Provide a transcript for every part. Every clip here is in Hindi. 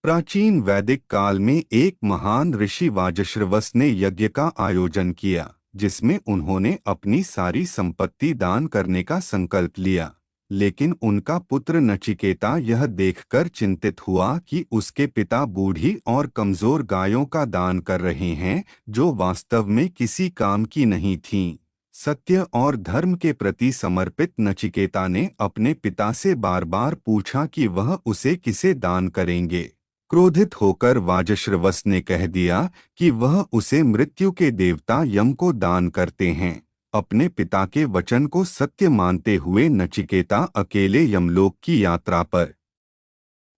प्राचीन वैदिक काल में एक महान ऋषि वाजश्रवस ने यज्ञ का आयोजन किया, जिसमें उन्होंने अपनी सारी संपत्ति दान करने का संकल्प लिया। लेकिन उनका पुत्र नचिकेता यह देखकर चिंतित हुआ कि उसके पिता बूढ़ी और कमजोर गायों का दान कर रहे हैं, जो वास्तव में किसी काम की नहीं थीं। सत्य और धर्म के प्रति समर्पित नचिकेता ने अपने पिता से बार बार पूछा कि वह उसे किसे दान करेंगे। क्रोधित होकर वाजश्रवस ने कह दिया कि वह उसे मृत्यु के देवता यम को दान करते हैं। अपने पिता के वचन को सत्य मानते हुए नचिकेता अकेले यमलोक की यात्रा पर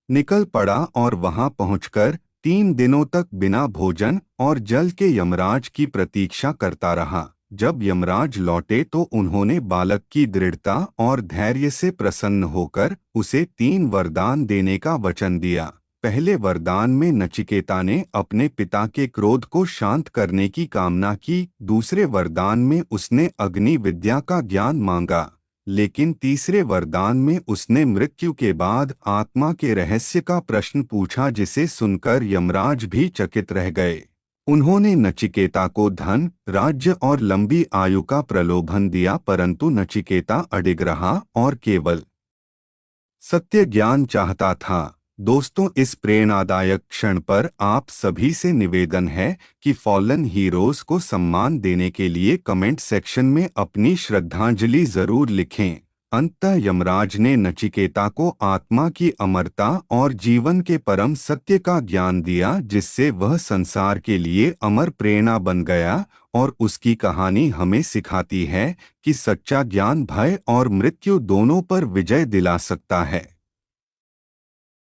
निकल पड़ा और वहां पहुंचकर 3 दिनों तक बिना भोजन और जल के यमराज की प्रतीक्षा करता रहा। जब यमराज लौटे तो उन्होंने बालक की दृढ़ता और धैर्य से प्रसन्न होकर उसे 3 वरदान देने का वचन दिया। पहले वरदान में नचिकेता ने अपने पिता के क्रोध को शांत करने की कामना की। दूसरे वरदान में उसने अग्नि विद्या का ज्ञान मांगा, लेकिन तीसरे वरदान में उसने मृत्यु के बाद आत्मा के रहस्य का प्रश्न पूछा, जिसे सुनकर यमराज भी चकित रह गए। उन्होंने नचिकेता को धन, राज्य और लंबी आयु का प्रलोभन दिया, परंतु नचिकेता अडिग रहा और केवल सत्य ज्ञान चाहता था। दोस्तों, इस प्रेरणादायक क्षण पर आप सभी से निवेदन है कि फॉलन हीरोज को सम्मान देने के लिए कमेंट सेक्शन में अपनी श्रद्धांजलि जरूर लिखें। अंततः यमराज ने नचिकेता को आत्मा की अमरता और जीवन के परम सत्य का ज्ञान दिया, जिससे वह संसार के लिए अमर प्रेरणा बन गया। और उसकी कहानी हमें सिखाती है कि सच्चा ज्ञान भय और मृत्यु दोनों पर विजय दिला सकता है।